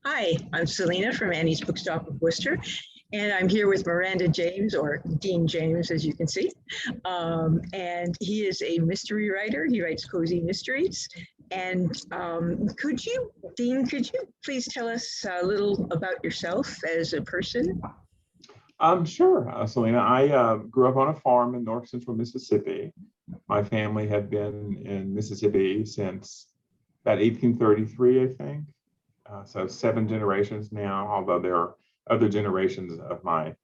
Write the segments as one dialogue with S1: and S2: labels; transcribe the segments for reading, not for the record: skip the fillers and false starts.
S1: Hi, I'm Selena from Annie's Bookstop of Worcester, and I'm here with Miranda James, or Dean James, as you can see. And he is a mystery writer. He writes cozy mysteries. And Dean, could you please tell us a little about yourself as a person?
S2: Sure, Selena. I grew up on a farm in north central Mississippi. My family had been in Mississippi since about 1833, I think. So 7 generations now, although there are other generations of my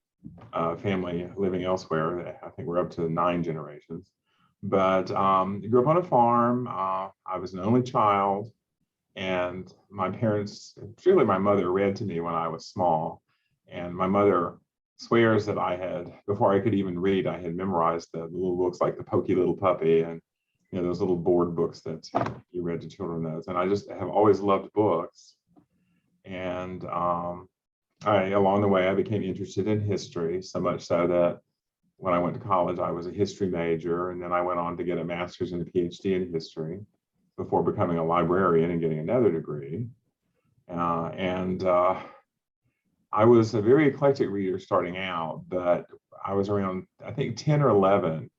S2: family living elsewhere. I think we're up to 9 generations. But grew up on a farm. I was an only child, and my parents, particularly my mother, read to me when I was small. And my mother swears that I had, before I could even read, I had memorized the little books like The Pokey Little Puppy and those little board books that you read to children those. And I just have always loved books. And along the way, I became interested in history, so much so that when I went to college, I was a history major, and then I went on to get a master's and a PhD in history before becoming a librarian and getting another degree. I was a very eclectic reader starting out, but I was around, I think, 10 or 11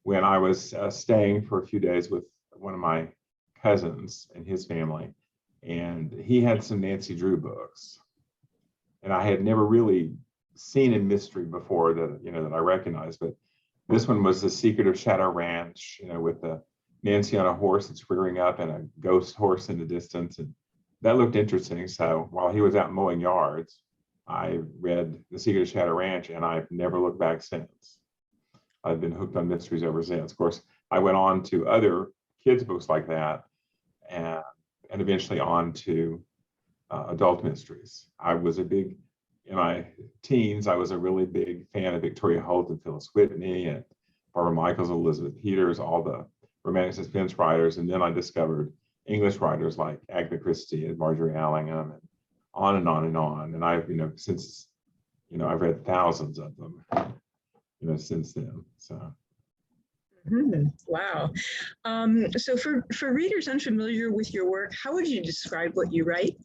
S2: when I was staying for a few days with one of my cousins and his family. And he had some Nancy Drew books. And I had never really seen a mystery before that I recognized, but this one was The Secret of Shadow Ranch, with the Nancy on a horse that's rearing up and a ghost horse in the distance. And that looked interesting. So while he was out mowing yards, I read The Secret of Shadow Ranch, and I've never looked back since. I've been hooked on mysteries ever since. Of course, I went on to other kids' books like that, and eventually on to adult mysteries. In my teens, I was a really big fan of Victoria Holt and Phyllis Whitney and Barbara Michaels, Elizabeth Peters, all the romantic suspense writers. And then I discovered English writers like Agatha Christie and Marjorie Allingham, and on and on and on. And I've, since, I've read thousands of them, since then. So.
S1: Wow. So for readers unfamiliar with your work, how would you describe what you write?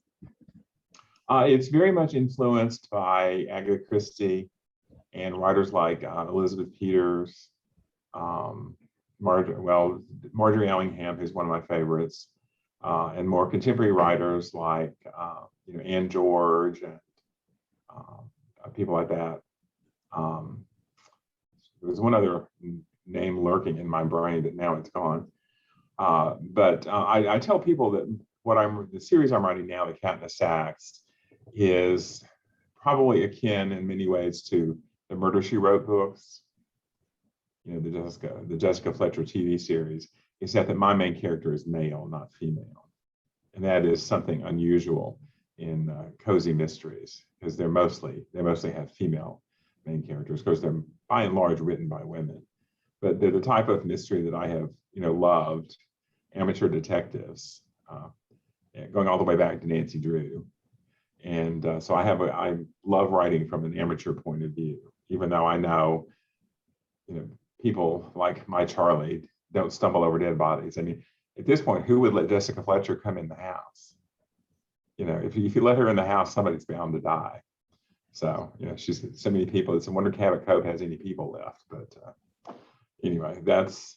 S2: It's very much influenced by Agatha Christie and writers like Elizabeth Peters, Marjorie Allingham, who's one of my favorites, and more contemporary writers like Anne George and people like that. There was one other name lurking in my brain, but now it's gone. But I tell people that the series I'm writing now, The Cat in the Sacks, is probably akin in many ways to the Murder, She Wrote books, the Jessica Fletcher TV series, except that my main character is male, not female. And that is something unusual in cozy mysteries, because they mostly have female main characters, because they're by and large written by women. But they're the type of mystery that I have, loved, amateur detectives, going all the way back to Nancy Drew. And so I love writing from an amateur point of view, even though I know, people like my Charlie don't stumble over dead bodies. I mean, at this point, who would let Jessica Fletcher come in the house? If you let her in the house, somebody's bound to die. So, she's so many people. It's a wonder Cabot Cove has any people left. But anyway, that's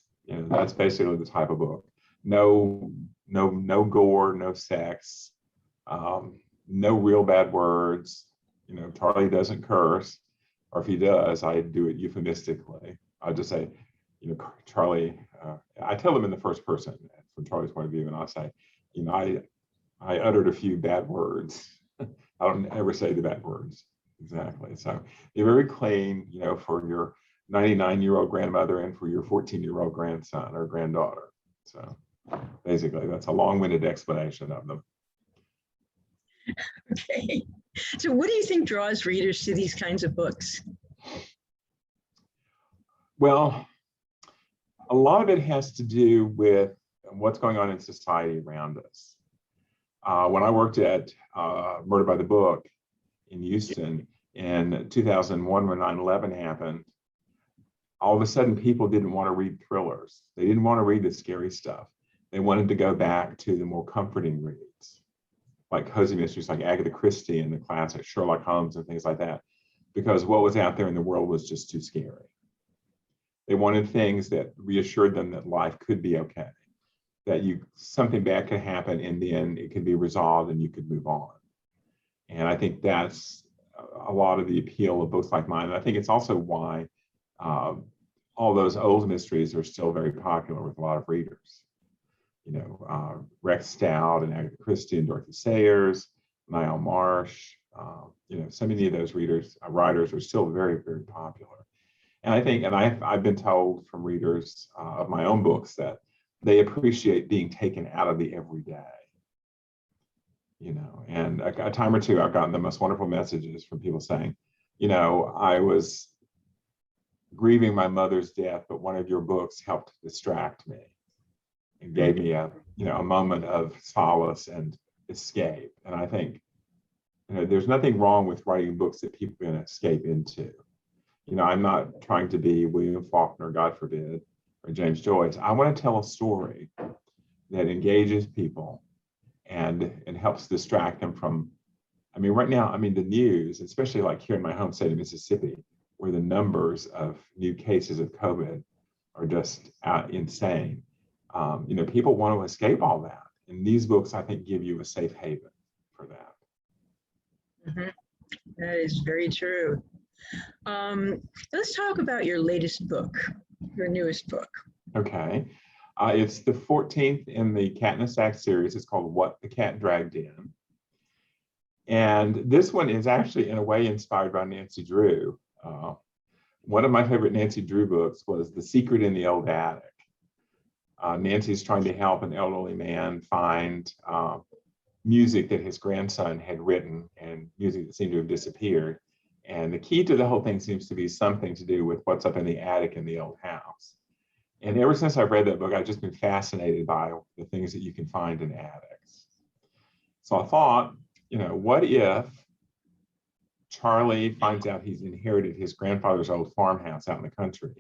S2: basically the type of book. No gore, no sex, no real bad words. Charlie doesn't curse, or if he does, I do it euphemistically. I just say, Charlie. I tell them in the first person from Charlie's point of view, and I'll say, I uttered a few bad words. I don't ever say the bad words. Exactly. So you're very clean, for your 99-year-old grandmother and for your 14-year-old grandson or granddaughter. So basically, that's a long-winded explanation of them.
S1: Okay. So what do you think draws readers to these kinds of books?
S2: Well, a lot of it has to do with what's going on in society around us. When I worked at Murder by the Book in Houston in 2001, when 9/11 happened, all of a sudden people didn't want to read thrillers. They didn't want to read the scary stuff. They wanted to go back to the more comforting reads. like cozy mysteries like Agatha Christie and the classic Sherlock Holmes and things like that, because what was out there in the world was just too scary. They wanted things that reassured them that life could be okay, that something bad could happen and then it could be resolved and you could move on. And I think that's a lot of the appeal of books like mine. And I think it's also why all those old mysteries are still very popular with a lot of readers. Rex Stout and Agatha Christie and Dorothy Sayers, Niall Marsh, so many of those writers are still very, very popular. And I think, and I've been told from readers of my own books that they appreciate being taken out of the everyday. And a time or two I've gotten the most wonderful messages from people saying, I was grieving my mother's death, but one of your books helped distract me and gave me a moment of solace and escape. And I think, there's nothing wrong with writing books that people can escape into. I'm not trying to be William Faulkner, God forbid, or James Joyce. I want to tell a story that engages people and helps distract them from, right now, the news, especially like here in my home state of Mississippi, where the numbers of new cases of COVID are just insane. People want to escape all that. And these books, I think, give you a safe haven for that.
S1: Mm-hmm. That is very true. Let's talk about your latest book, your newest book.
S2: Okay. It's the 14th in the Cat in a Sack series. It's called What the Cat Dragged In. And this one is actually, in a way, inspired by Nancy Drew. One of my favorite Nancy Drew books was The Secret in the Old Attic. Nancy's trying to help an elderly man find music that his grandson had written and music that seemed to have disappeared. And the key to the whole thing seems to be something to do with what's up in the attic in the old house. And ever since I've read that book, I've just been fascinated by the things that you can find in attics. So I thought, what if Charlie finds out he's inherited his grandfather's old farmhouse out in the country?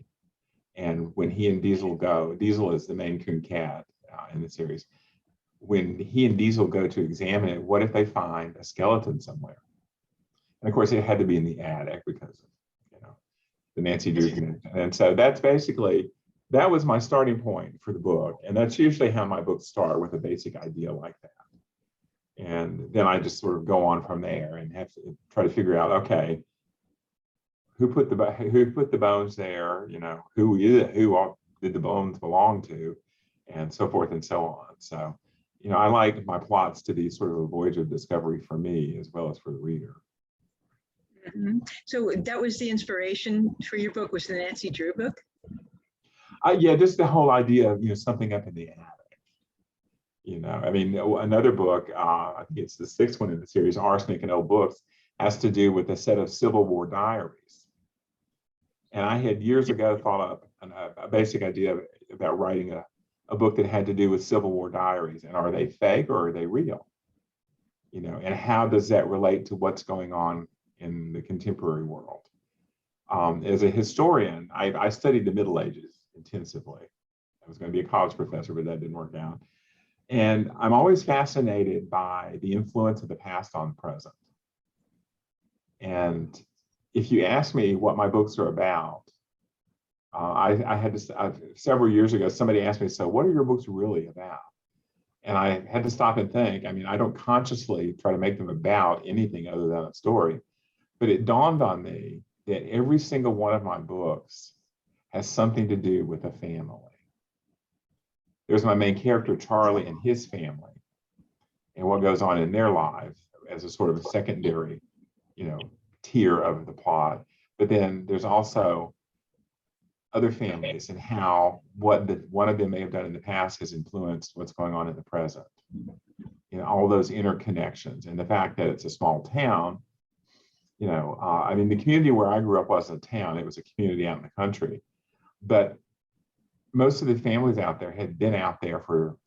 S2: And when he and Diesel go, Diesel is the Maine Coon cat in the series. When he and Diesel go to examine it, what if they find a skeleton somewhere? And of course, it had to be in the attic because of, the Nancy Drew connection. And so that was my starting point for the book. And that's usually how my books start, with a basic idea like that. And then I just sort of go on from there and have to try to figure out, okay, who put the bones there? Who did the bones belong to, and so forth and so on. So, I like my plots to be sort of a voyage of discovery for me as well as for the reader.
S1: Mm-hmm. So that was the inspiration for your book, was the Nancy Drew book?
S2: Yeah, just the whole idea of something up in the attic. Another book, I think it's the 6th one in the series, Arsenic and Old Books, has to do with a set of Civil War diaries. And I had years ago thought up a basic idea about writing a book that had to do with Civil War diaries. And are they fake or are they real? And how does that relate to what's going on in the contemporary world? As a historian, I studied the Middle Ages intensively. I was going to be a college professor, but that didn't work out. And I'm always fascinated by the influence of the past on the present. And if you ask me what my books are about, I had to, several years ago, somebody asked me, so what are your books really about? And I had to stop and think. I don't consciously try to make them about anything other than a story, but it dawned on me that every single one of my books has something to do with a family. There's my main character, Charlie, and his family, and what goes on in their lives as a sort of a secondary, tier of the plot. But then there's also other families and how one of them may have done in the past has influenced what's going on in the present. All those interconnections, and the fact that it's a small town. The community where I grew up wasn't a town; it was a community out in the country. But most of the families out there had been out there for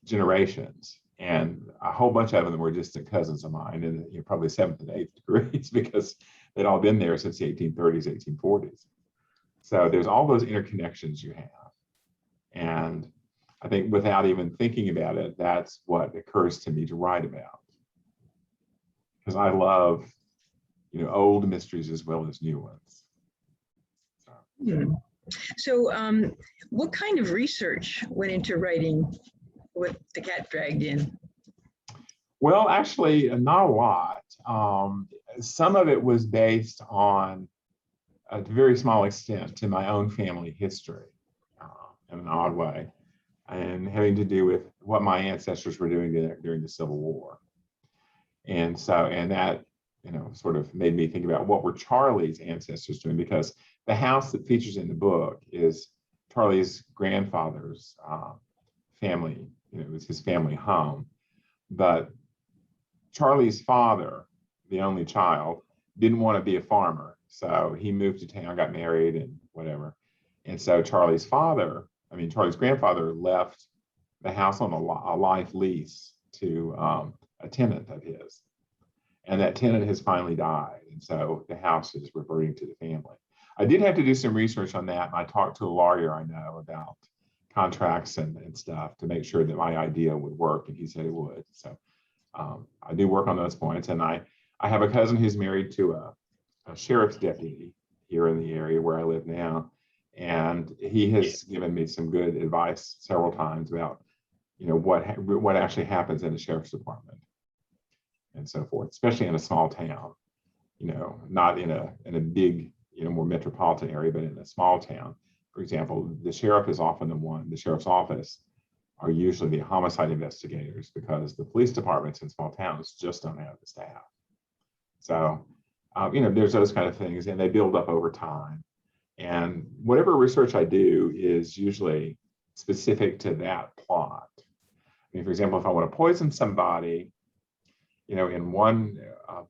S2: generations, and a whole bunch of them were distant cousins of mine, and probably 7th and 8th degrees, because they'd all been there since the 1830s, 1840s. So there's all those interconnections you have, and I think without even thinking about it, that's what occurs to me to write about. because I love, old mysteries as well as new ones.
S1: Hmm. So what kind of research went into writing What the Cat Dragged In?
S2: Well, actually, not a lot. Some of it was based on, a very small extent, to my own family history, in an odd way, and having to do with what my ancestors were doing during the Civil War. And that, sort of made me think about what were Charlie's ancestors doing, because the house that features in the book is Charlie's grandfather's family. It was his family home. But Charlie's father, the only child, didn't want to be a farmer. So he moved to town, got married and whatever. And so Charlie's grandfather left the house on a life lease to a tenant of his. And that tenant has finally died. And so the house is reverting to the family. I did have to do some research on that. And I talked to a lawyer I know about contracts and stuff to make sure that my idea would work. And he said it would. So I do work on those points. And I have a cousin who's married to a sheriff's deputy here in the area where I live now. And he has given me some good advice several times about, what actually happens in the sheriff's department and so forth, especially in a small town, not in a big, more metropolitan area, but in a small town. For example, the sheriff is often the sheriff's office are usually the homicide investigators, because the police departments in small towns just don't have the staff. So, there's those kind of things, and they build up over time. And whatever research I do is usually specific to that plot. For example, if I want to poison somebody, in one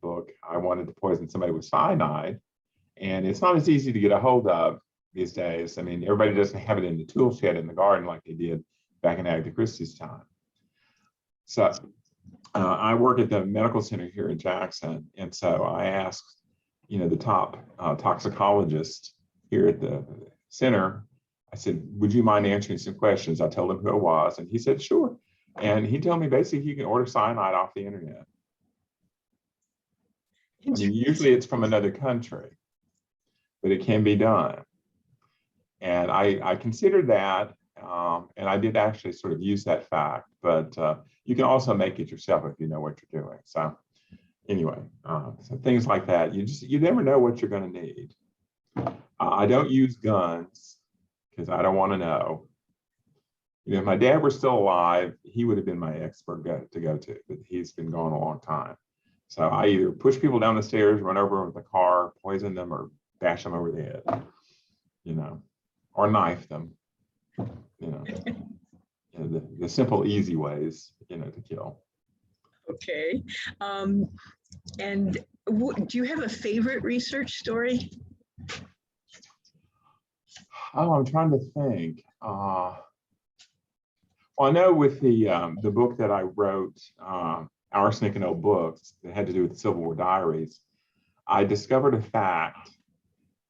S2: book, I wanted to poison somebody with cyanide, and it's not as easy to get a hold of these days. Everybody doesn't have it in the tool shed in the garden like they did back in Agatha Christie's time. So I work at the medical center here in Jackson, and so I asked, the top toxicologist here at the center, I said, would you mind answering some questions? I told him who it was, and he said, sure. And he told me basically you can order cyanide off the internet. Usually it's from another country, but it can be done. And I considered that, and I did actually sort of use that fact, but you can also make it yourself if you know what you're doing. So anyway, so things like that, you never know what you're going to need. I don't use guns because I don't want to know. If my dad were still alive, he would have been my expert to go to, but he's been gone a long time. So I either push people down the stairs, run over them with a car, poison them, or bash them over the head, or knife them, the simple, easy ways, to kill.
S1: Okay. And do you have a favorite research story?
S2: Oh, I'm trying to think. Well, I know with the book that I wrote, Arsenic and Old Books, that had to do with the Civil War diaries, I discovered a fact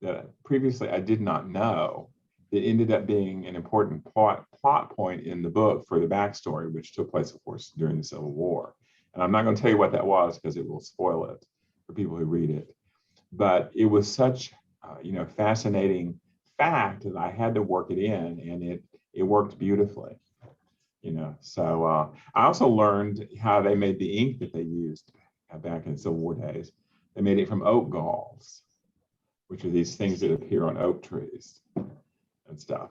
S2: that previously I did not know that ended up being an important plot point in the book for the backstory, which took place, of course, during the Civil War. And I'm not going to tell you what that was because it will spoil it for people who read it. But it was such, fascinating fact that I had to work it in, and it worked beautifully. So I also learned how they made the ink that they used back in the Civil War days. They made it from oak galls, which are these things that appear on oak trees and stuff.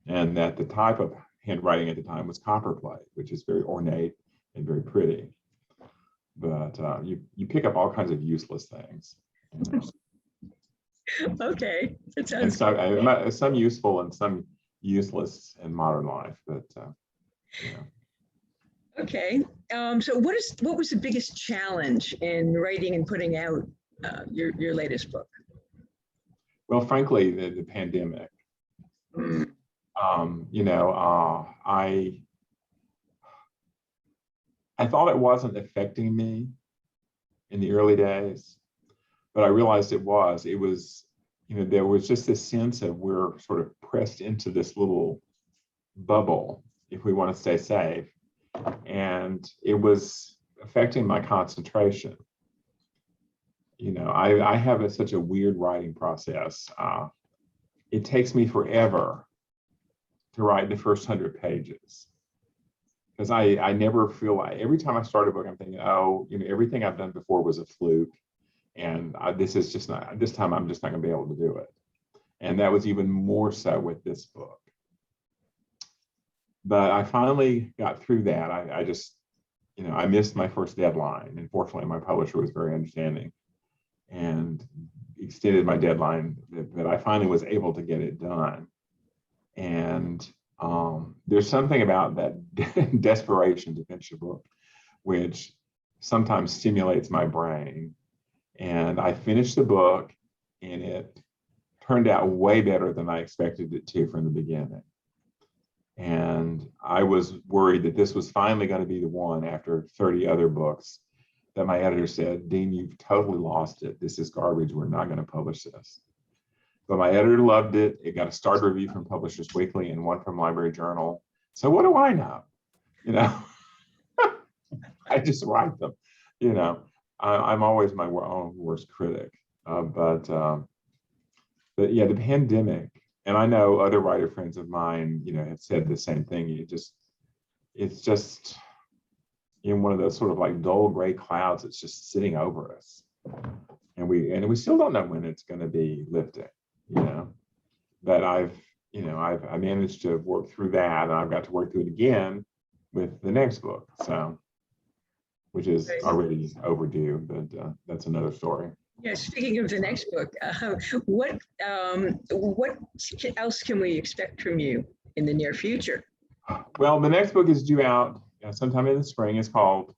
S2: And that the type of handwriting at the time was copperplate, which is very ornate and very pretty. But you pick up all kinds of useless things.
S1: Okay, that sounds
S2: and some useful and some useless in modern life, but
S1: Okay, so what was the biggest challenge in writing and putting out your latest book?
S2: Well, frankly, the pandemic.
S1: Mm.
S2: I thought it wasn't affecting me in the early days, but I realized it was. It was, there was just this sense of we're sort of pressed into this little bubble if we want to stay safe. And it was affecting my concentration. I have such a weird writing process. It takes me forever to write the first 100 pages because I never feel like every time I start a book, I'm thinking, oh, everything I've done before was a fluke. And this is just not, this time I'm just not going to be able to do it. And that was even more so with this book. But I finally got through that. I just, I missed my first deadline. And fortunately, my publisher was very understanding and extended my deadline that I finally was able to get it done. And there's something about that desperation to finish a book, which sometimes stimulates my brain. And I finished the book, and it turned out way better than I expected it to from the beginning. And I was worried that this was finally going to be the one after 30 other books that my editor said, Dean, you've totally lost it. This is garbage. We're not going to publish this. But my editor loved it. It got a starred review from Publishers Weekly and one from Library Journal. So what do I know? I just write them. I'm always my own worst critic. But yeah, the pandemic, and I know other writer friends of mine, have said the same thing. It's just in one of those sort of like dull gray clouds that's just sitting over us, and we still don't know when it's going to be lifting. But I managed to work through that, and I've got to work through it again with the next book, so which is already overdue, but that's another story.
S1: Yeah, speaking of the next book, what else can we expect from you in the near future?
S2: Well, the next book is due out sometime in the spring. It's called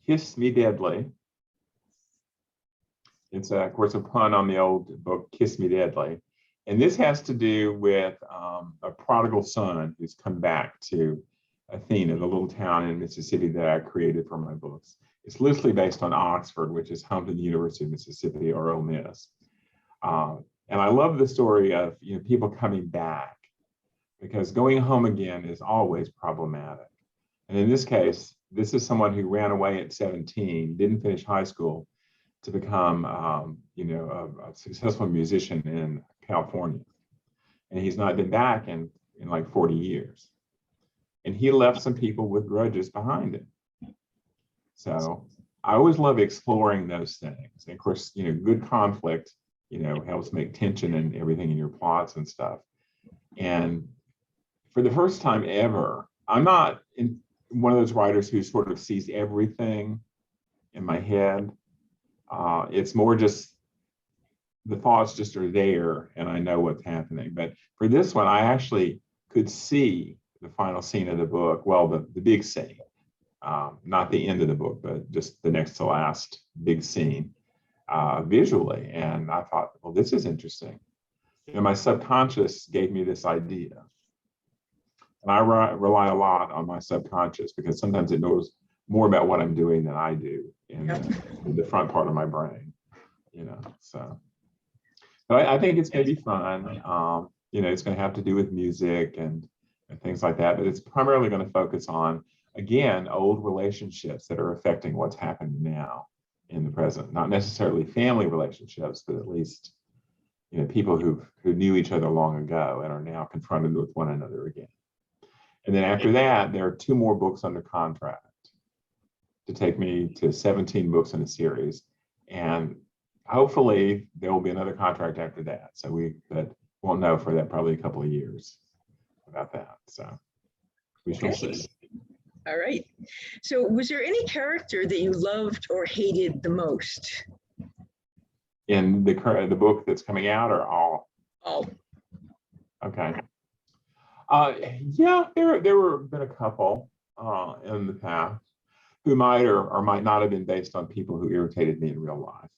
S2: Kiss Me Deadly. It's, of course, a pun on the old book Kiss Me Deadly. And this has to do with a prodigal son who's come back to Athena, the little town in Mississippi that I created for my books. It's loosely based on Oxford, which is home to the University of Mississippi, or Ole Miss. And I love the story of people coming back, because going home again is always problematic. And in this case, this is someone who ran away at 17, didn't finish high school, to become a successful musician in California. And he's not been back in like 40 years. And he left some people with grudges behind him. So I always love exploring those things. And of course, good conflict, helps make tension and everything in your plots and stuff. And for the first time ever, I'm not one of those writers who sort of sees everything in my head. It's more just the thoughts just are there and I know what's happening. But for this one, I actually could see the final scene of the book. Well, the big scene, not the end of the book, but just the next to last big scene visually. And I thought, well, this is interesting. My subconscious gave me this idea. And I rely a lot on my subconscious because sometimes it knows more about what I'm doing than I do in the front part of my brain, so. But I think it's going to be fun. It's going to have to do with music and things like that, but it's primarily going to focus on, again, old relationships that are affecting what's happening now in the present. Not necessarily family relationships, but at least, people who knew each other long ago and are now confronted with one another again. And then after that, there are 2 more books under contract to take me to 17 books in a series. And hopefully there will be another contract after that. So we won't know for that probably a couple of years about that. So we shall see.
S1: All right. So was there any character that you loved or hated the most?
S2: In the book that's coming out, or all?
S1: All.
S2: Okay. Yeah, there were been a couple in the past who might or might not have been based on people who irritated me in real life.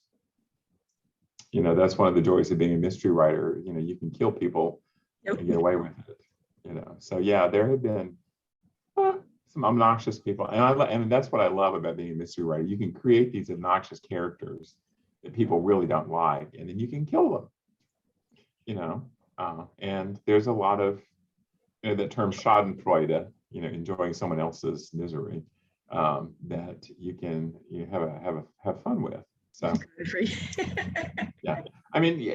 S2: That's one of the joys of being a mystery writer. You can kill people and get away with it. So yeah, there have been some obnoxious people, and that's what I love about being a mystery writer. You can create these obnoxious characters that people really don't like, and then you can kill them. And there's a lot of that term Schadenfreude, enjoying someone else's misery, that you can have fun with. So
S1: good for you.
S2: Yeah. I mean,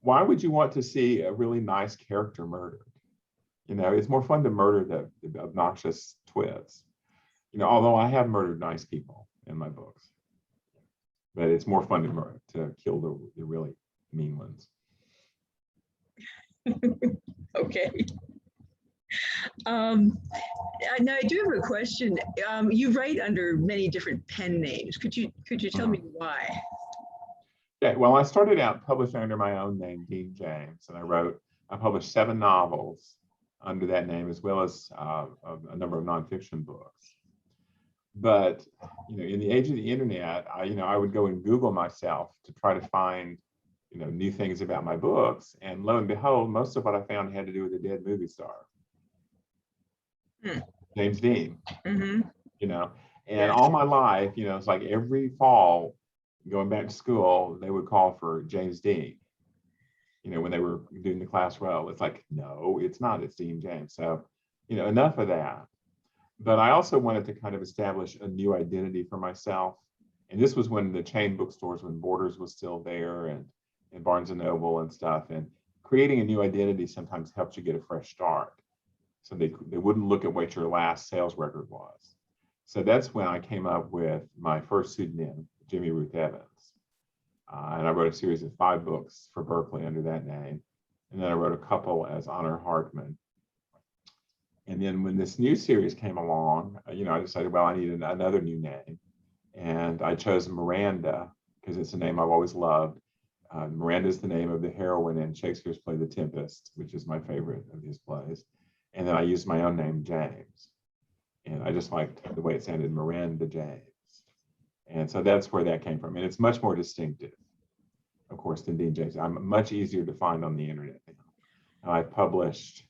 S2: why would you want to see a really nice character murdered? It's more fun to murder the obnoxious twits. Although I have murdered nice people in my books, but it's more fun to kill the really mean ones.
S1: Okay. Now I do have a question. You write under many different pen names. Could you tell me why?
S2: Okay, well, I started out publishing under my own name, Dean James, and I published 7 novels under that name, as well as a number of nonfiction books. But in the age of the internet, I would go and Google myself to try to find new things about my books, and lo and behold, most of what I found had to do with a dead movie star, James Dean.
S1: Mm-hmm.
S2: And all my life, it's like every fall, going back to school, they would call for James Dean. When they were doing the class roll, it's like, no, it's not. It's Dean James. So, enough of that. But I also wanted to kind of establish a new identity for myself. And this was when the chain bookstores, when Borders was still there, and Barnes and Noble and stuff. And creating a new identity sometimes helps you get a fresh start. So they wouldn't look at what your last sales record was. So that's when I came up with my first pseudonym, Jimmy Ruth Evans. And I wrote a series of 5 books for Berkeley under that name. And then I wrote a couple as Honor Hartman. And then when this new series came along, I decided, well, I needed another new name. And I chose Miranda because it's a name I've always loved. Miranda is the name of the heroine in Shakespeare's play The Tempest, which is my favorite of his plays. And then I used my own name, James. And I just liked the way it sounded, Miranda James. And so that's where that came from. And it's much more distinctive, of course, than Dean James. I'm much easier to find on the internet now. I published,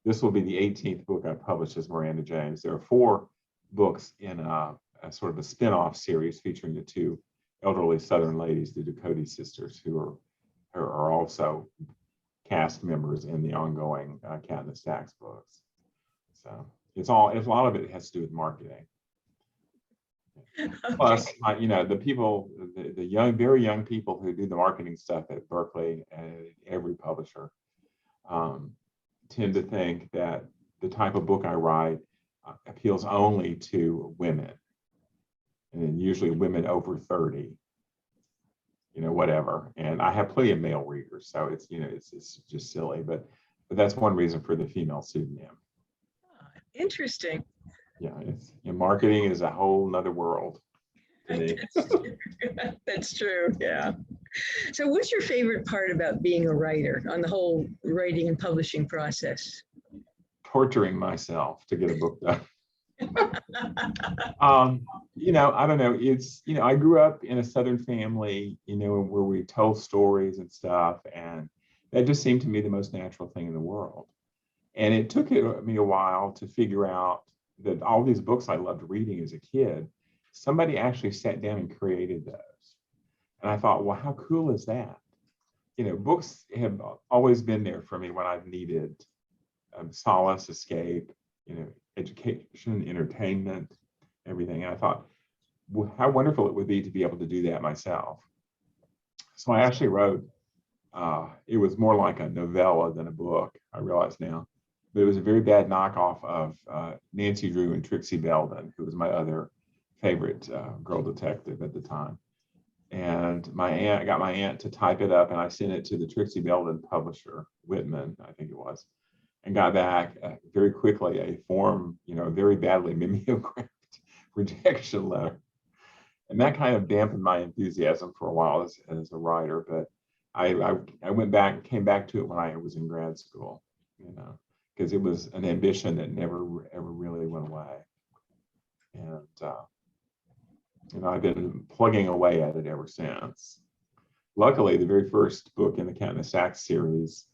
S2: this will be the 18th book I published as Miranda James. There are 4 books in a sort of a spin-off series featuring the 2 elderly Southern ladies, the Ducote sisters, who are also cast members in the ongoing Cat in the Stacks books. So a lot of it has to do with marketing. Okay. Plus, the people, the young, very young people who do the marketing stuff at Berkeley and every publisher tend to think that the type of book I write appeals only to women, and usually women over 30, whatever. And I have plenty of male readers, so it's just silly, but that's one reason for the female pseudonym.
S1: Interesting.
S2: Yeah, marketing is a whole nother world to me.
S1: That's true. Yeah. So what's your favorite part about being a writer on the whole writing and publishing process?
S2: Torturing myself to get a book done. I don't know. It's, I grew up in a Southern family, where we told stories and stuff. And that just seemed to me the most natural thing in the world. And it took me a while to figure out that all these books I loved reading as a kid, somebody actually sat down and created those. And I thought, well, how cool is that? Books have always been there for me when I've needed solace, escape, education, entertainment, everything. And I thought, well, how wonderful it would be to be able to do that myself. So I actually wrote, it was more like a novella than a book, I realize now. But it was a very bad knockoff of Nancy Drew and Trixie Belden, who was my other favorite girl detective at the time. And I got my aunt to type it up, and I sent it to the Trixie Belden publisher, Whitman, I think it was, and got back very quickly a form, very badly mimeographed rejection letter. And that kind of dampened my enthusiasm for a while as a writer. But I went back, came back to it when I was in grad school, because it was an ambition that never ever really went away. And I've been plugging away at it ever since. Luckily, the very first book in the Cat in the Stacks series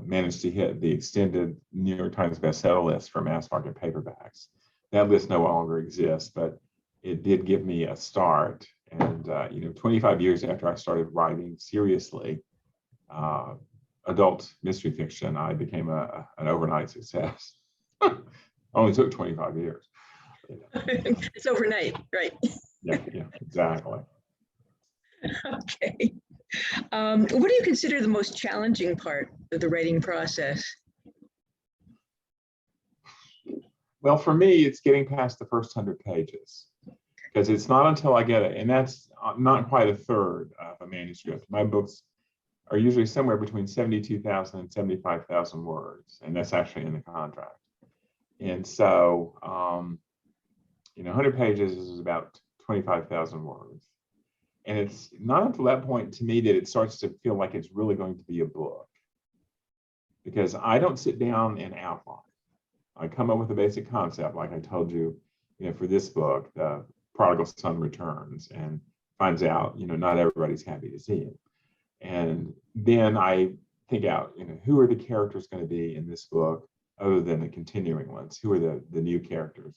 S2: managed to hit the extended New York Times bestseller list for mass market paperbacks. That list no longer exists, but it did give me a start. And 25 years after I started writing seriously adult mystery fiction, I became an overnight success. Only took 25 years.
S1: It's overnight, right?
S2: Yeah, exactly. Exactly.
S1: Okay. What do you consider the most challenging part of the writing process?
S2: Well, for me, it's getting past the first 100 pages, because it's not until I get it, and that's not quite a third of a manuscript. My books are usually somewhere between 72,000 and 75,000 words, and that's actually in the contract. And so, 100 pages is about 25,000 words. And it's not until that point to me that it starts to feel like it's really going to be a book, because I don't sit down and outline. I come up with a basic concept, like I told you, for this book, the prodigal son returns and finds out, not everybody's happy to see him. And then I think out, who are the characters going to be in this book other than the continuing ones? Who are the new characters?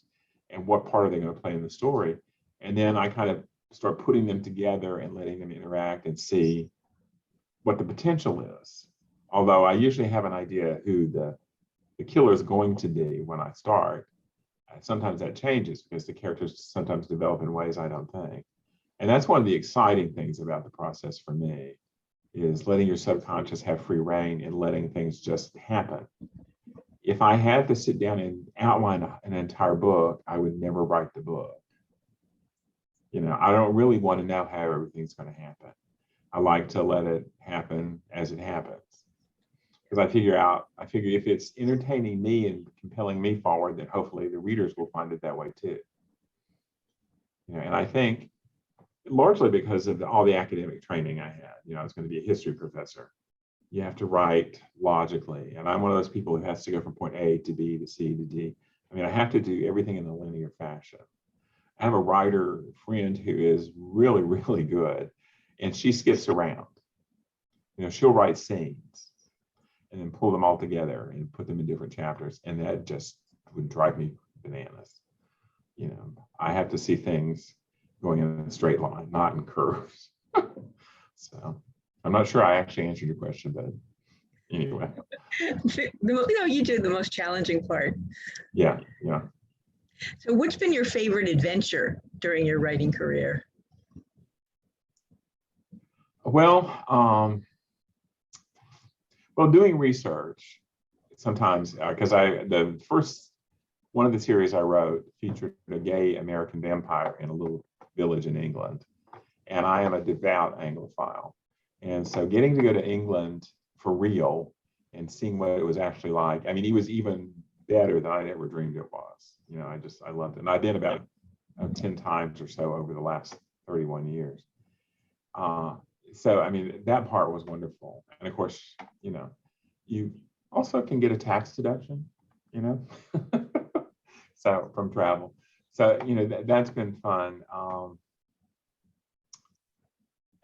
S2: And what part are they going to play in the story? And then I kind of start putting them together and letting them interact and see what the potential is. Although I usually have an idea who the killer is going to be when I start. Sometimes that changes because the characters sometimes develop in ways I don't think. And that's one of the exciting things about the process for me, is letting your subconscious have free reign and letting things just happen. If I had to sit down and outline an entire book, I would never write the book. I don't really want to know how everything's going to happen. I like to let it happen as it happens. Because I figure if it's entertaining me and compelling me forward, then hopefully the readers will find it that way too. And I think largely because of all the academic training I had, I was going to be a history professor. You have to write logically. And I'm one of those people who has to go from point A to B to C to D. I have to do everything in a linear fashion. I have a writer friend who is really, really good, and she skips around. She'll write scenes and then pull them all together and put them in different chapters. And that just would drive me bananas. I have to see things going in a straight line, not in curves. So I'm not sure I actually answered your question, but anyway.
S1: You did the most challenging part.
S2: Yeah.
S1: So what's been your favorite adventure during your writing career?
S2: Well, doing research sometimes, because the first one of the series I wrote featured a gay American vampire in a little village in England, and I am a devout Anglophile, and so getting to go to England for real and seeing what it was actually like. He was even better than I'd ever dreamed it was. I loved it, and I've been about 10 times or so over the last 31 years. So that part was wonderful, and of course, you also can get a tax deduction, so from travel. So that's been fun.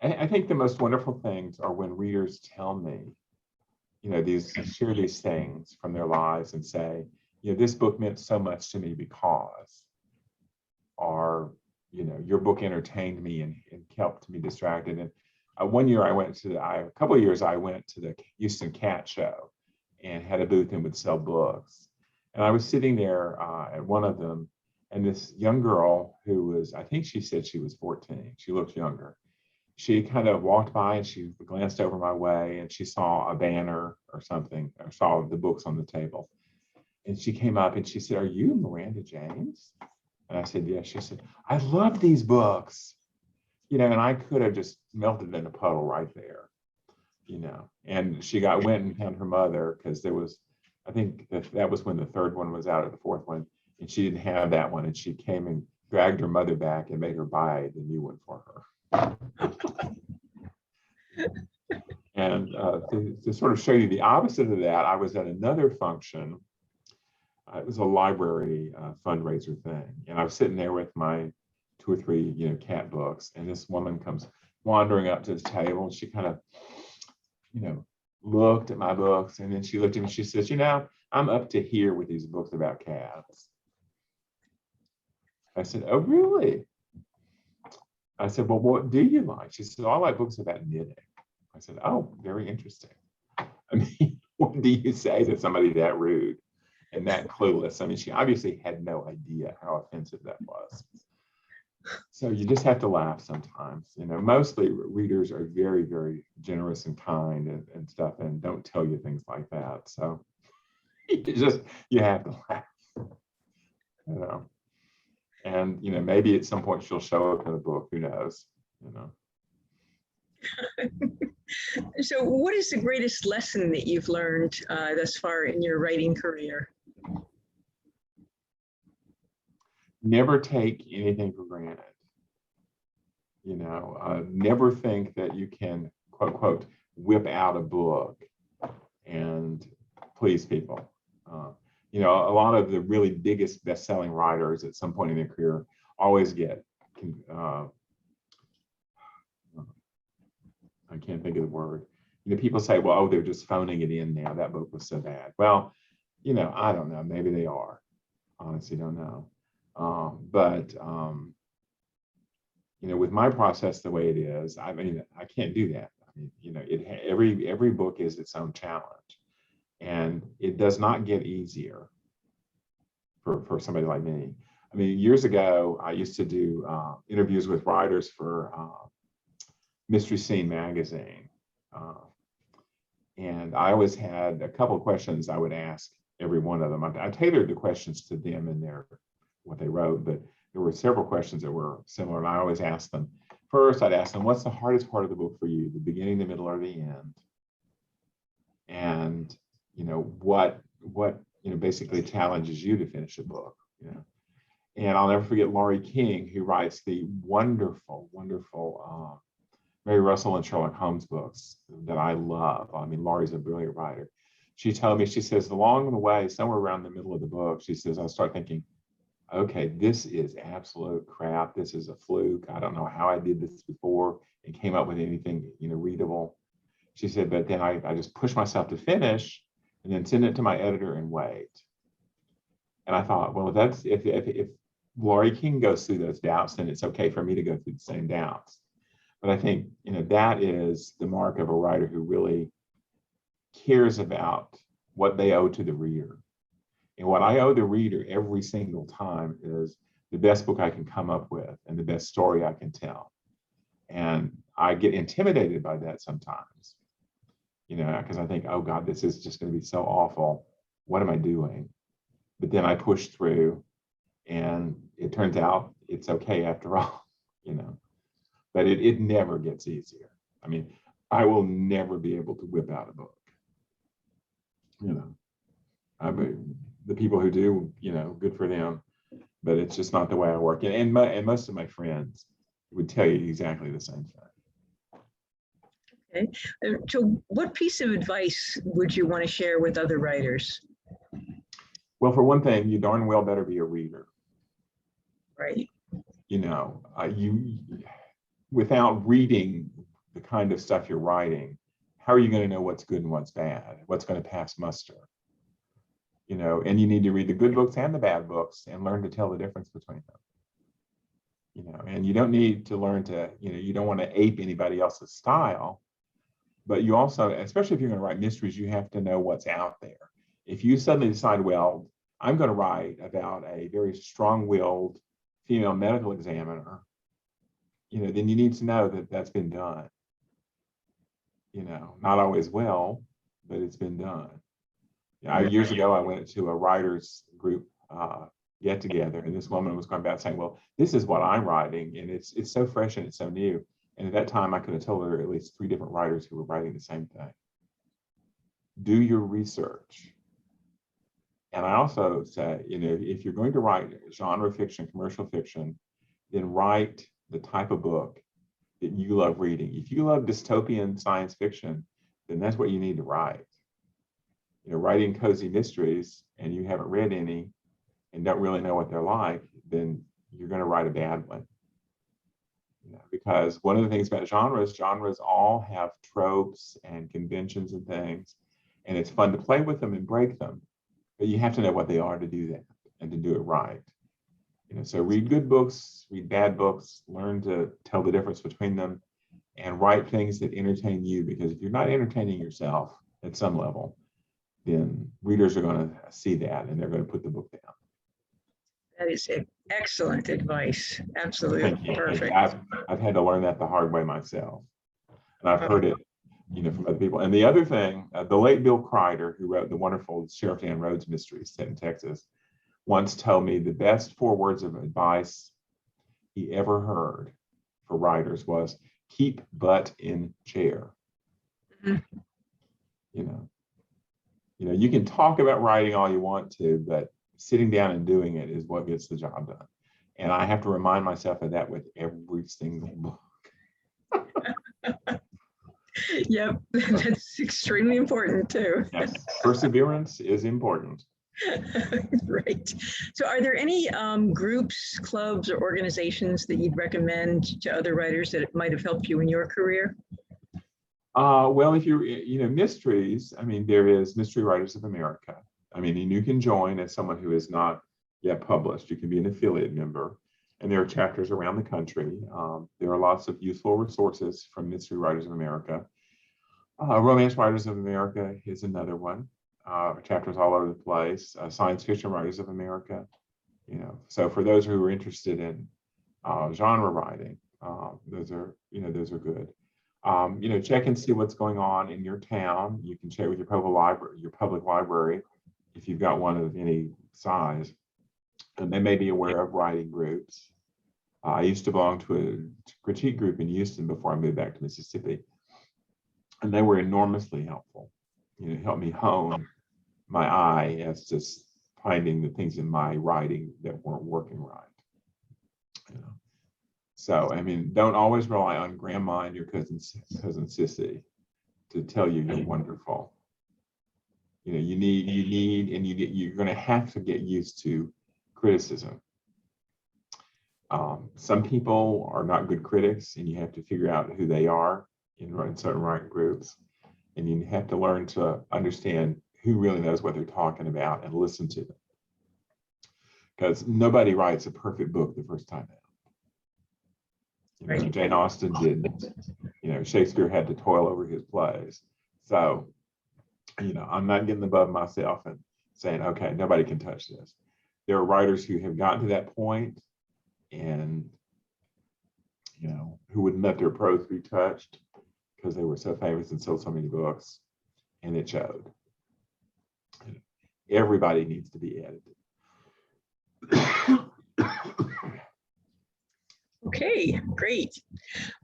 S2: I think the most wonderful things are when readers tell me, share these things from their lives and say, this book meant so much to me because, or your book entertained me and helped me distracted. And one year a couple of years I went to the Houston Cat Show and had a booth and would sell books. And I was sitting there at one of them, and this young girl who was, I think she said she was 14, she looked younger. She kind of walked by and she glanced over my way and she saw a banner or something, or saw the books on the table. And she came up and she said, "Are you Miranda James?" And I said, "Yes." She said, "I love these books." And I could have just melted in a puddle right there, And she went and found her mother, because I think that was when the third one was out, or the fourth one, and she didn't have that one. And she came and dragged her mother back and made her buy the new one for her. And to sort of show you the opposite of that, I was at another function. It was a library fundraiser thing, and I was sitting there with my 2 or 3 cat books, and this woman comes wandering up to the table, and she kind of looked at my books, and then she looked at me and she says, "I'm up to here with these books about cats." I said, "Oh, really?" I said, "Well, what do you like?" She said, "Oh, I like books about knitting." I said, "Oh, very interesting." What do you say to somebody that rude and that clueless? She obviously had no idea how offensive that was. So you just have to laugh sometimes. You know, mostly readers are very, very generous and kind and stuff, and don't tell you things like that. So you have to laugh, you know. And you know, maybe at some point she'll show up in a book. Who knows? You know.
S1: So, what is the greatest lesson that you've learned thus far in your writing career?
S2: Never take anything for granted. You know, never think that you can, quote, quote, whip out a book and please people. You know, a lot of the really biggest best-selling writers at some point in their career always get, I can't think of the word. You know, people say, well, oh, they're just phoning it in now. That book was so bad. Well, you know, I don't know. Maybe they are. Honestly, don't know. You know, with my process the way it is, I mean, I can't do that. I mean, you know, every book is its own challenge, and it does not get easier for somebody like me. I mean, years ago, I used to do interviews with writers for Mystery Scene magazine, and I always had a couple of questions I would ask every one of them. I tailored the questions to them and what they wrote, but there were several questions that were similar, and I always asked them. First, I'd ask them, what's the hardest part of the book for you, the beginning, the middle, or the end? And, you know, what you know, basically challenges you to finish a book, you know? And I'll never forget Laurie King, who writes the wonderful, wonderful Mary Russell and Sherlock Holmes books that I love. I mean, Laurie's a brilliant writer. She told me, she says, along the way, somewhere around the middle of the book, she says, I start thinking, okay, this is absolute crap. This is a fluke. I don't know how I did this before and came up with anything, you know, readable. She said, but then I just push myself to finish and then send it to my editor and wait. And I thought, well, if Laurie King goes through those doubts, then it's okay for me to go through the same doubts. But I think, you know, that is the mark of a writer who really cares about what they owe to the reader. And what I owe the reader every single time is the best book I can come up with and the best story I can tell. And I get intimidated by that sometimes, you know, because I think, oh God, this is just going to be so awful. What am I doing? But then I push through and it turns out it's okay after all, you know, but it never gets easier. I mean, I will never be able to whip out a book, you know. I mean, the people who do, you know, good for them, but it's just not the way I work. And most of my friends would tell you exactly the same thing.
S1: Okay. So what piece of advice would you want to share with other writers?
S2: Well, for one thing, you darn well better be a reader.
S1: Right.
S2: You know, without reading the kind of stuff you're writing, how are you going to know what's good and what's bad? What's going to pass muster? You know, and you need to read the good books and the bad books and learn to tell the difference between them. You know, and you don't need to learn to, you know, you don't want to ape anybody else's style, but you also, especially if you're going to write mysteries, you have to know what's out there. If you suddenly decide, well, I'm going to write about a very strong-willed female medical examiner, you know, then you need to know that that's been done. You know, not always well, but it's been done. Years ago, I went to a writers group get together, and this woman was going about saying, well, this is what I'm writing, and it's so fresh and it's so new. And at that time, I could have told her at least 3 different writers who were writing the same thing. Do your research. And I also say, you know, if you're going to write genre fiction, commercial fiction, then write the type of book that you love reading. If you love dystopian science fiction, then that's what you need to write. You know, writing cozy mysteries and you haven't read any and don't really know what they're like, then you're going to write a bad one. You know, because one of the things about genres all have tropes and conventions and things, and it's fun to play with them and break them, but you have to know what they are to do that and to do it right. You know, so read good books, read bad books, learn to tell the difference between them, and write things that entertain you, because if you're not entertaining yourself at some level, then readers are going to see that and they're going to put the book down.
S1: That is excellent advice. Absolutely
S2: Thank you.
S1: perfect.
S2: I've had to learn that the hard way myself, and I've heard it, from other people. And the other thing, the late Bill Kreider, who wrote the wonderful Sheriff Dan Rhodes mysteries set in Texas, once told me the best 4 words of advice he ever heard for writers was keep butt in chair.
S1: Mhm.
S2: You can talk about writing all you want to, but sitting down and doing it is what gets the job done. And I have to remind myself of that with every single book.
S1: Yep, that's extremely important too.
S2: Yes, perseverance is important.
S1: Right. So are there any groups, clubs, or organizations that you'd recommend to other writers that might have helped you in your career?
S2: Well, if you're, mysteries, there is Mystery Writers of America. And you can join as someone who is not yet published. You can be an affiliate member, and there are chapters around the country. There are lots of useful resources from Mystery Writers of America. Romance Writers of America is another one. Chapters all over the place. Science Fiction Writers of America. So for those who are interested in genre writing, those are good. Check and see what's going on in your town. You can check with your public library, if you've got one of any size, and they may be aware of writing groups. I used to belong to a critique group in Houston before I moved back to Mississippi, and they were enormously helpful. Helped me hone my eye as to finding the things in my writing that weren't working right. So, don't always rely on grandma and your cousin Sissy to tell you you're wonderful. You're going to have to get used to criticism. Some people are not good critics, and you have to figure out who they are in certain writing groups. And you have to learn to understand who really knows what they're talking about and listen to them. Because nobody writes a perfect book the first time out.
S1: Right.
S2: Jane Austen didn't. Shakespeare had to toil over his plays. So, I'm not getting above myself and saying, okay, nobody can touch this. There are writers who have gotten to that point and, who wouldn't let their prose be touched because they were so famous and sold so many books, and it showed. Everybody needs to be edited.
S1: Okay, great.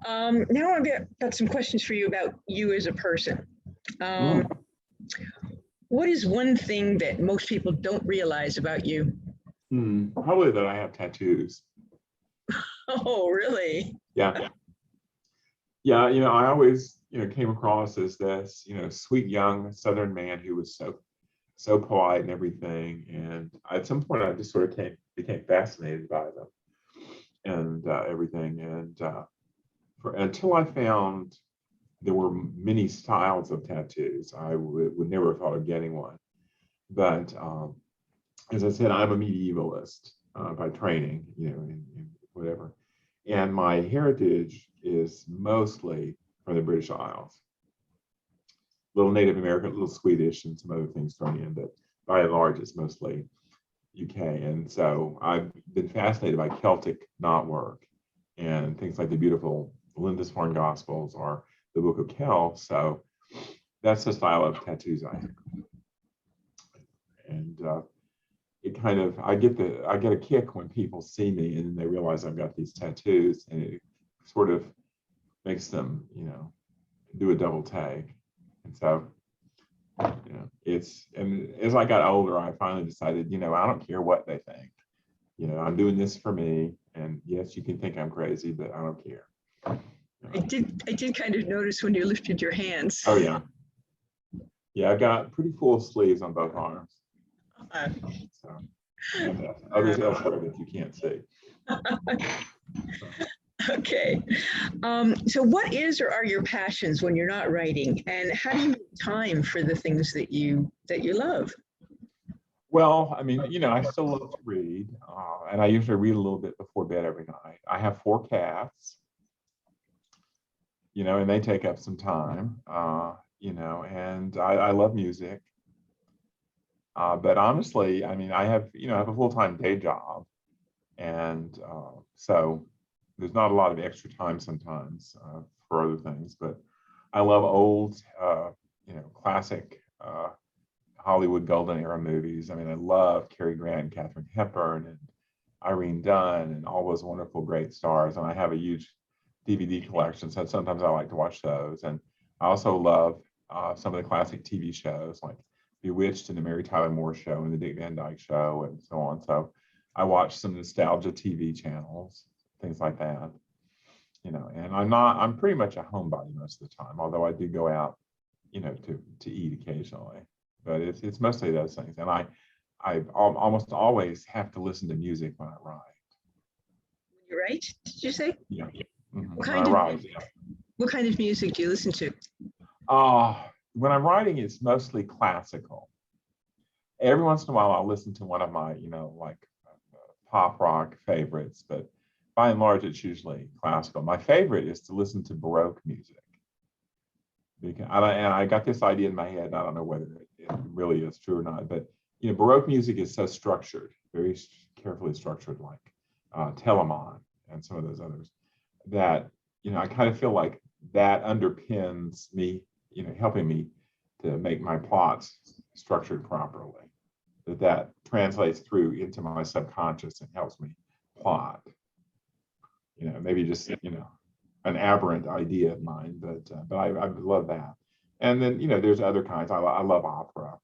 S1: Now I've got some questions for you about you as a person. What is one thing that most people don't realize about you?
S2: Probably that I have tattoos.
S1: Oh, really?
S2: Yeah. Yeah, I always, came across as this, sweet young Southern man who was so polite and everything. And at some point, I just sort of became fascinated by them and everything. And until I found there were many styles of tattoos, I would never have thought of getting one. But as I said, I'm a medievalist by training, and whatever. And my heritage is mostly from the British Isles. Little Native American, a little Swedish, and some other things thrown in, but by and large, it's mostly UK. And so I've been fascinated by Celtic knotwork and things like the beautiful Lindisfarne Gospels or the Book of Kells. So that's the style of tattoos I have. And it kind of, I get a kick when people see me and they realize I've got these tattoos, and it sort of makes them, do a double take. And so, and as I got older, I finally decided, I don't care what they think. I'm doing this for me. And yes, you can think I'm crazy, but I don't care.
S1: I did kind of notice when you lifted your hands.
S2: Oh, yeah. Yeah, I've got pretty full sleeves on both arms. So, and others elsewhere that you can't see.
S1: Okay. So what is or are your passions when you're not writing, and how do you make time for the things that you love?
S2: Well, I still love to read, and I usually read a little bit before bed every night. I have 4 cats, and they take up some time, and I love music. But honestly, I have a full-time day job, And so there's not a lot of extra time sometimes for other things, but I love old, classic Hollywood golden era movies. I mean, I love Cary Grant and Katharine Hepburn and Irene Dunn and all those wonderful, great stars. And I have a huge DVD collection, so sometimes I like to watch those. And I also love some of the classic TV shows like Bewitched and the Mary Tyler Moore Show and the Dick Van Dyke Show and so on. So I watch some nostalgia TV channels, things like that. And I'm pretty much a homebody most of the time, although I do go out, to eat occasionally. But it's mostly those things. And I almost always have to listen to music when I write.
S1: You write, did you say?
S2: Yeah. Mm-hmm.
S1: What kind what kind of music do you listen to?
S2: When I'm writing, it's mostly classical. Every once in a while, I'll listen to one of my, pop rock favorites, but by and large, it's usually classical. My favorite is to listen to Baroque music. And I got this idea in my head, and I don't know whether it really is true or not, but Baroque music is so structured, very carefully structured, like Telemann and some of those others, that I kind of feel like that underpins me, helping me to make my plots structured properly. That translates through into my subconscious and helps me plot. Maybe just an aberrant idea of mine, but I love that. And then there's other kinds. I love opera.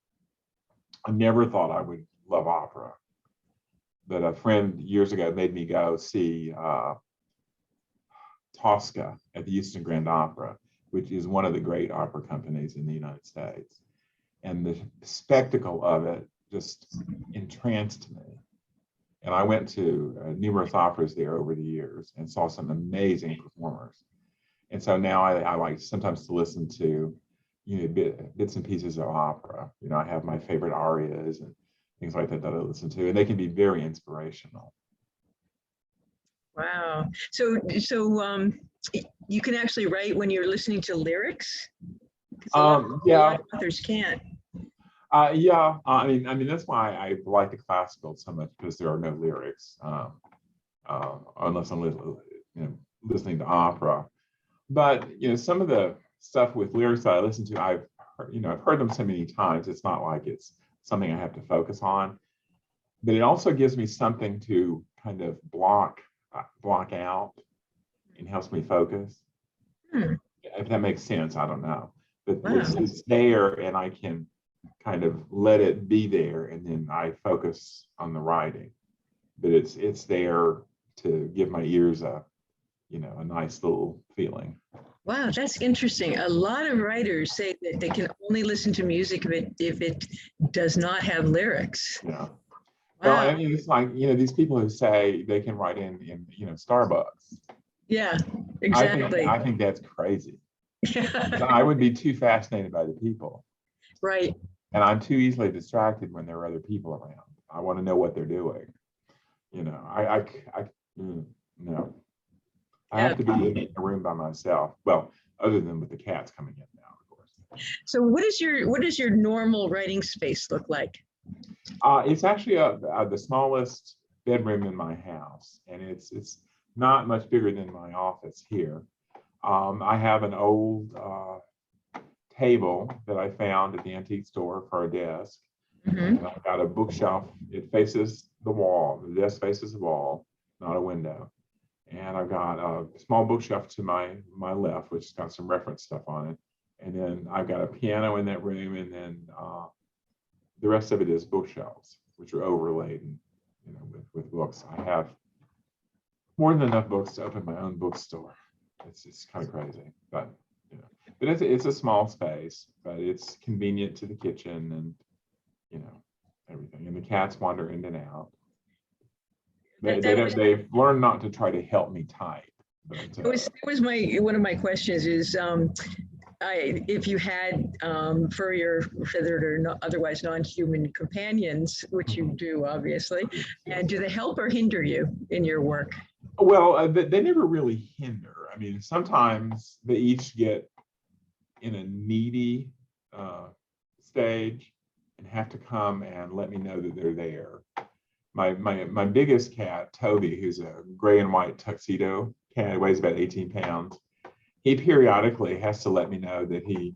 S2: I never thought I would love opera, but a friend years ago made me go see Tosca at the Houston Grand Opera, which is one of the great opera companies in the United States. And the spectacle of it just entranced me. And I went to numerous operas there over the years and saw some amazing performers. And so now I like sometimes to listen to, bits and pieces of opera. I have my favorite arias and things like that I listen to, and they can be very inspirational.
S1: Wow. So you can actually write when you're listening to lyrics? A lot of authors can't.
S2: Yeah. I mean that's why I like the classical so much, because there are no lyrics, unless I'm listening to opera. But some of the stuff with lyrics that I listen to, I've heard them so many times. It's not like it's something I have to focus on, but it also gives me something to kind of block out and helps me focus. If that makes sense, I don't know, but it's there, and I can kind of let it be there, and then I focus on the writing. But it's there to give my ears a nice little feeling.
S1: Wow, that's interesting. A lot of writers say that they can only listen to music if it does not have lyrics.
S2: Yeah.
S1: Wow.
S2: Well, I mean, it's like these people who say they can write in Starbucks.
S1: Yeah, exactly.
S2: I think that's crazy.
S1: Yeah.
S2: I would be too fascinated by the people.
S1: Right.
S2: And I'm too easily distracted when there are other people around. I want to know what they're doing. No. I have to be in a room by myself. Well, other than with the cats coming in now, of course.
S1: So what does your normal writing space look like?
S2: It's actually the smallest bedroom in my house, and it's not much bigger than my office here. I have an old table that I found at the antique store for a desk. And I've got a bookshelf. It faces the wall. The desk faces the wall, not a window. And I've got a small bookshelf to my left, which has got some reference stuff on it. And then I've got a piano in that room, and then the rest of it is bookshelves, which are overlaid and with books. I have more than enough books to open my own bookstore. It's kind of crazy, but but it's a small space, but it's convenient to the kitchen and everything. And the cats wander in and out. They've learned not to try to help me type. But,
S1: it was one of my questions is if you had furrier, feathered, or otherwise non-human companions, which you do obviously, and do they help or hinder you in your work?
S2: Well, they never really hinder. I mean, sometimes they each get in a needy stage and have to come and let me know that they're there. my biggest cat, Toby, who's a gray and white tuxedo cat, weighs about 18 pounds. He periodically has to let me know that he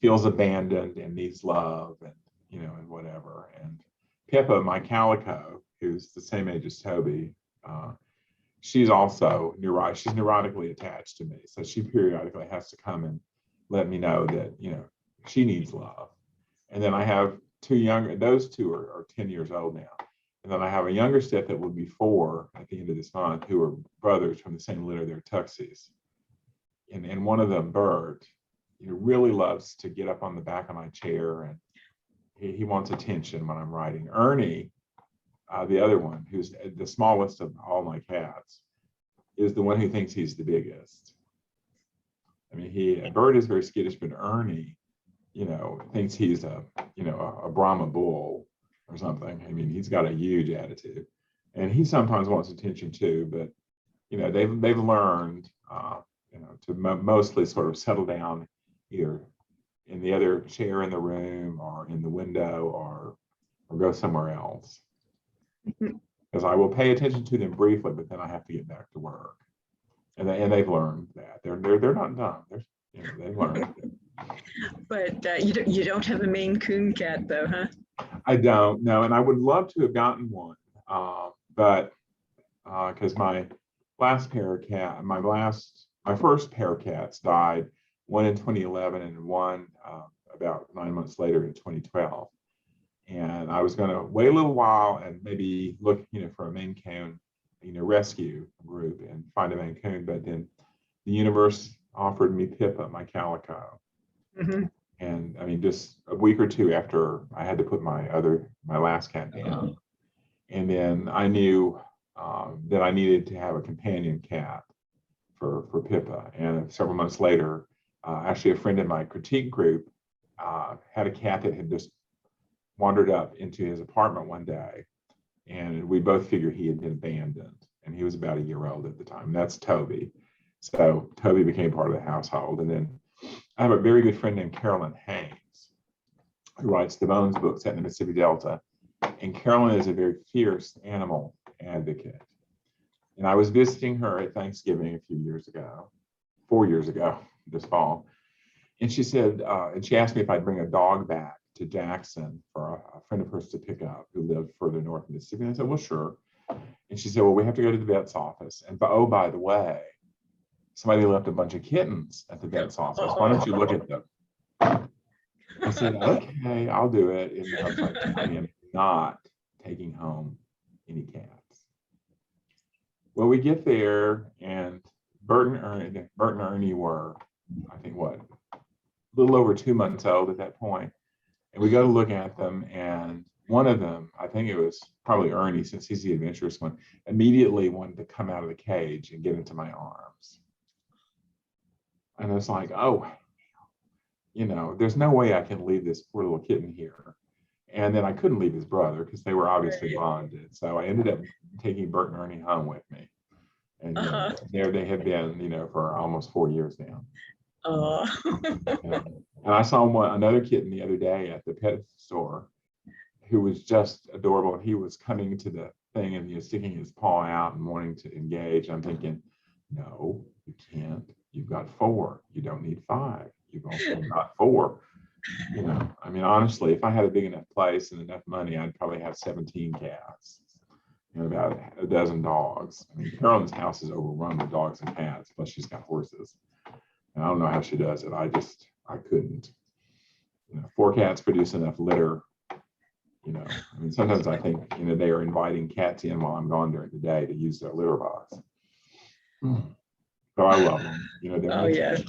S2: feels abandoned and needs love, and and whatever. And Pippa, my calico, who's the same age as Toby, she's also she's neurotically attached to me, so she periodically has to come and let me know that she needs love. And then I have two younger; those two are 10 years old now. And then I have a younger set that will be 4 at the end of this month, who are brothers from the same litter. They're tuxies. And one of them, Bert, really loves to get up on the back of my chair, and he wants attention when I'm writing. Ernie, the other one, who's the smallest of all my cats, is the one who thinks he's the biggest. I mean, Bert is very skittish, but Ernie, thinks he's a Brahma bull or something. I mean, he's got a huge attitude, and he sometimes wants attention too. But they've learned to mostly sort of settle down either in the other chair in the room or in the window, or go somewhere else. Because I will pay attention to them briefly, but then I have to get back to work. And they've learned that they're not dumb. They've learned.
S1: But you don't have a Maine Coon cat though, huh?
S2: I don't know, and I would love to have gotten one, but because my last pair of cat, my first pair of cats died, one in 2011 and one about 9 months later in 2012. And I was going to wait a little while and maybe look, for a Maine Coon, rescue group and find a Maine Coon. But then the universe offered me Pippa, my calico.
S1: Mm-hmm.
S2: And I mean, just a week or two after I had to put my last cat down. And then I knew that I needed to have a companion cat for Pippa. And several months later, actually a friend in my critique group had a cat that had just wandered up into his apartment one day, and we both figured he had been abandoned, and he was about a year old at the time. That's Toby. So Toby became part of the household. And then I have a very good friend named Carolyn Haynes, who writes the Bones books set in the Mississippi Delta. And Carolyn is a very fierce animal advocate. And I was visiting her at Thanksgiving a few years ago, 4 years ago, this fall. And she said, and she asked me if I'd bring a dog back to Jackson for a friend of hers to pick up who lived further north in Mississippi. And I said, well, sure. And she said, well, we have to go to the vet's office. And oh, by the way, somebody left a bunch of kittens at the vet's office. Why don't you look at them? I said, okay, I'll do it. And I was like, I am not taking home any cats. Well, we get there, and Bert and Ernie were, I think, a little over 2 months old at that point. And we go to look at them, and one of them, I think it was probably Ernie, since he's the adventurous one, immediately wanted to come out of the cage and get into my arms. And I was like, oh, there's no way I can leave this poor little kitten here. And then I couldn't leave his brother because they were obviously bonded. So I ended up taking Bert and Ernie home with me. And there they have been, for almost 4 years now. And I saw another kitten the other day at the pet store who was just adorable. And he was coming to the thing and he was sticking his paw out and wanting to engage. I'm thinking, no, you can't. You've got 4. You don't need 5. You've also got 4. I mean, honestly, if I had a big enough place and enough money, I'd probably have 17 cats, about a dozen dogs. I mean, Carolyn's house is overrun with dogs and cats, plus she's got horses. And I don't know how she does it. I couldn't. 4 cats produce enough litter. I mean, sometimes I think, they are inviting cats in while I'm gone during the day to use their litter box. So I love them. They're
S1: yes.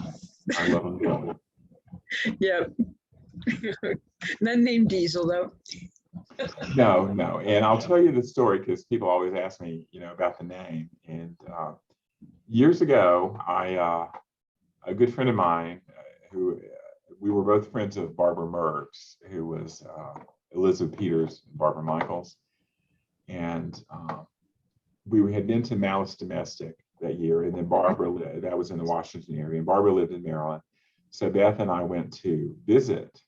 S2: I love them dearly.
S1: Yep. None named Diesel though.
S2: No. And I'll tell you the story because people always ask me, about the name. And years ago, a good friend of mine, who we were both friends of Barbara Merckx, who was Elizabeth Peters and Barbara Michaels. And we had been to Malice Domestic that year. And then Barbara lived, that was in the Washington area, and Barbara lived in Maryland. So Beth and I went to visit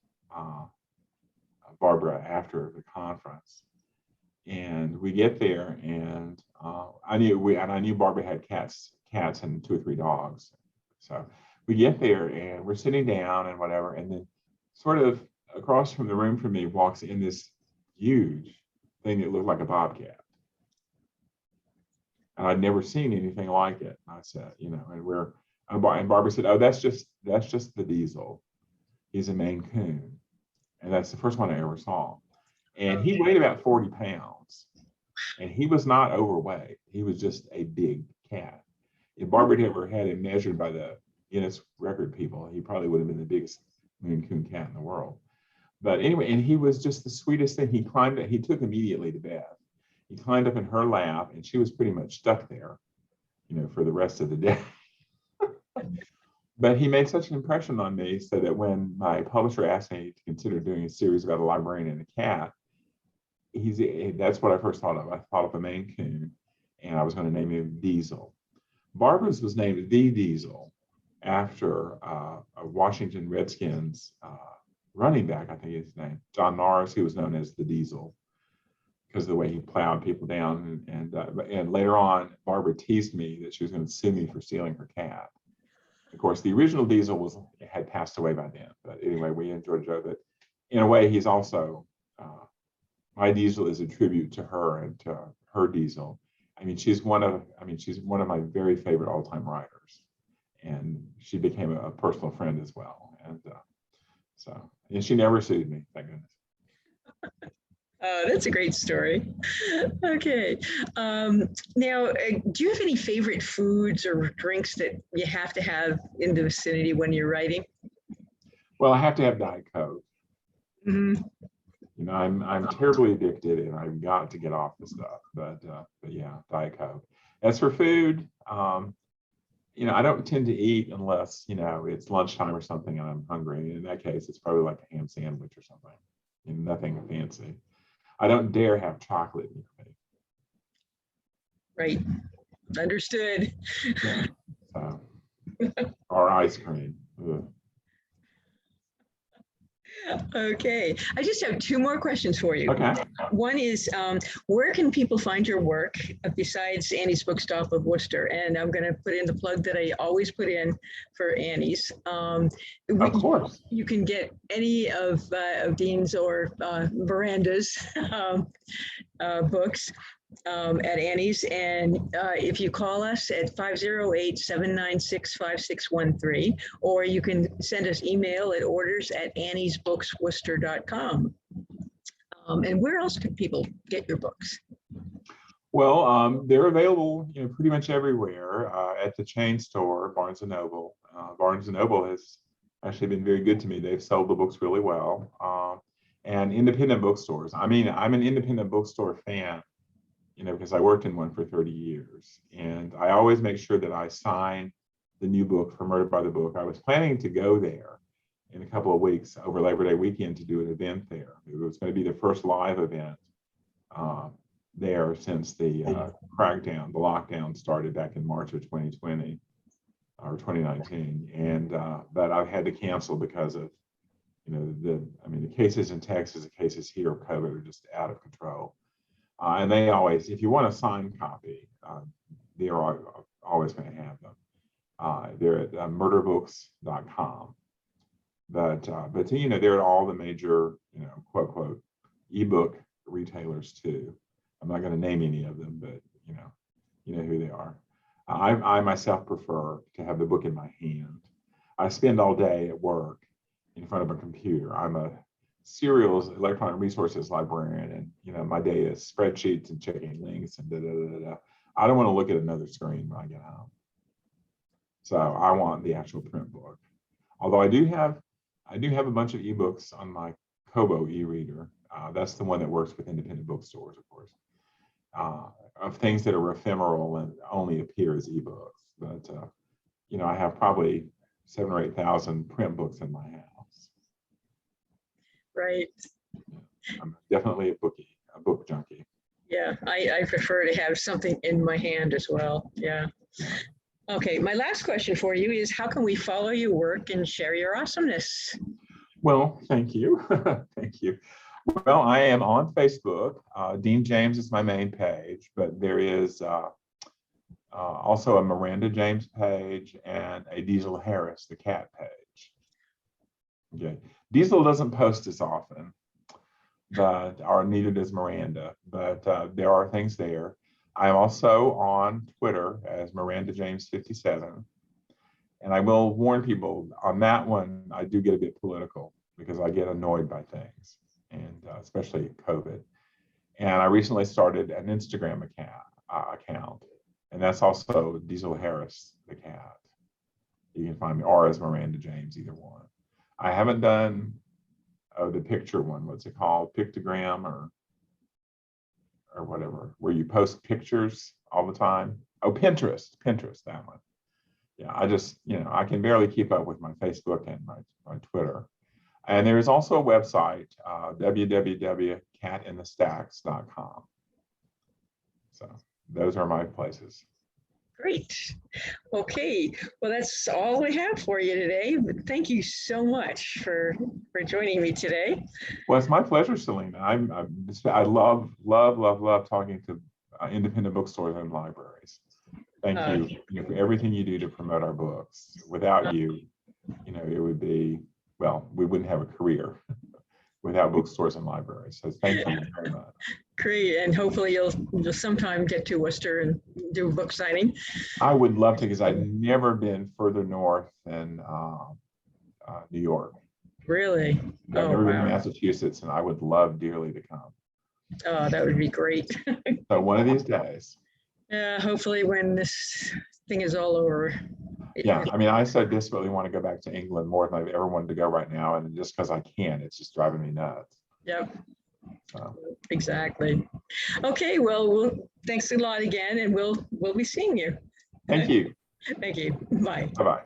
S2: Barbara after the conference. And we get there, and I knew Barbara had cats and 2 or 3 dogs. So we get there, and we're sitting down and whatever, and then sort of across from the room from me walks in this huge thing that looked like a bobcat. And I'd never seen anything like it. And I said, and Barbara said, "Oh, that's just the Diesel. He's a Maine Coon." And that's the first one I ever saw. And he weighed about 40 pounds. And he was not overweight. He was just a big cat. If Barbara had ever had him measured by the Guinness record people, he probably would have been the biggest Maine Coon cat in the world. But anyway, and he was just the sweetest thing. He took immediately to bed. He climbed up in her lap, and she was pretty much stuck there, for the rest of the day. But he made such an impression on me, so that when my publisher asked me to consider doing a series about a librarian and a cat, that's what I first thought of. I thought of a Maine Coon, and I was going to name him Diesel. Barbara's was named The Diesel after a Washington Redskins running back, I think his name, John Norris, who was known as the Diesel because of the way he plowed people down. And later on, Barbara teased me that she was going to sue me for stealing her cat. Of course, the original Diesel had passed away by then. But anyway, we enjoyed Joe. But in a way, he's also, my Diesel is a tribute to her and to her Diesel. I mean, she's one of my very favorite all-time writers. And she became a personal friend as well. And she never sued me, thank goodness.
S1: Oh, that's a great story. Okay. Now, do you have any favorite foods or drinks that you have to have in the vicinity when you're writing?
S2: Well, I have to have Diet Coke.
S1: Mm-hmm.
S2: I'm terribly addicted, and I've got to get off the stuff. But yeah, Diet Coke. As for food, I don't tend to eat unless it's lunchtime or something and I'm hungry. In that case, it's probably like a ham sandwich or something, nothing fancy. I don't dare have chocolate near me.
S1: Right. Understood.
S2: Yeah. Or ice cream. Ugh.
S1: Okay. I just have 2 more questions for you.
S2: Okay.
S1: One is, where can people find your work besides Annie's Bookstop of Worcester? And I'm going to put in the plug that I always put in for Annie's.
S2: Of course.
S1: You can get any of Dean's or Miranda's books at Annie's. And if you call us at 508-796-5613, or you can send us email at orders@anniesbooksworcester.com. And where else can people get your books?
S2: Well, they're available, pretty much everywhere at the chain store, Barnes & Noble. Barnes & Noble has actually been very good to me. They've sold the books really well. And independent bookstores. I mean, I'm an independent bookstore fan, because I worked in one for 30 years. And I always make sure that I sign the new book for Murder by the Book. I was planning to go there in a couple of weeks over Labor Day weekend to do an event there. It was going to be the first live event there since the crackdown, the lockdown started back in March of 2020 or 2019. And but I've had to cancel because of, the cases in Texas, the cases here of COVID are just out of control. And they always, if you want a signed copy, they're always going to have them. They're at murderbooks.com. But they're at all the major, quote, quote, ebook retailers too. I'm not going to name any of them, but you know who they are. I myself prefer to have the book in my hand. I spend all day at work in front of a computer. I'm a serial electronic resources librarian, and my day is spreadsheets and checking links and I don't want to look at another screen when I get home. So I want the actual print book. Although I do have a bunch of ebooks on my Kobo e-reader. That's the one that works with independent bookstores, of course, of things that are ephemeral and only appear as ebooks. But I have probably 7,000 or 8,000 print books in my house.
S1: Right.
S2: I'm definitely a book junkie.
S1: Yeah, I prefer to have something in my hand as well. Yeah. Okay, my last question for you is, how can we follow your work and share your awesomeness?
S2: Well, thank you. Thank you. Well, I am on Facebook. Dean James is my main page, but there is also a Miranda James page and a Diesel Harris, the cat page. Okay. Diesel doesn't post as often, or neither does Miranda, but there are things there. I'm also on Twitter as Miranda James 57. And I will warn people on that one, I do get a bit political because I get annoyed by things, and especially COVID. And I recently started an Instagram account, and that's also Diesel Harris, the cat. You can find me, or as Miranda James, either one. I haven't done the picture one. What's it called? Pictogram or whatever, where you post pictures all the time. Oh, Pinterest, that one. Yeah, I just, I can barely keep up with my Facebook and my Twitter. And there is also a website, www.catinthestacks.com. So those are my places.
S1: Great. Okay. Well, that's all I have for you today. But thank you so much for joining me today.
S2: Well, it's my pleasure, Selena. I love talking to independent bookstores and libraries. Thank you, for everything you do to promote our books. Without you, it would be, well, we wouldn't have a career without bookstores and libraries. So thank you very much.
S1: Great, and hopefully you'll sometime get to Worcester and do a book signing.
S2: I would love to, because I've never been further north than New York.
S1: Really?
S2: I've never been to Massachusetts, and I would love dearly to come.
S1: Oh, that would be great.
S2: So one of these days.
S1: Yeah, hopefully when this thing is all over.
S2: Yeah, I mean, I so desperately want to go back to England more than I've ever wanted to go right now, and just because I can, it's just driving me nuts.
S1: Yep.
S2: So.
S1: Exactly. Okay, well, thanks a lot again, and we'll be seeing you.
S2: Thank you.
S1: Thank you. Bye.
S2: Bye-bye.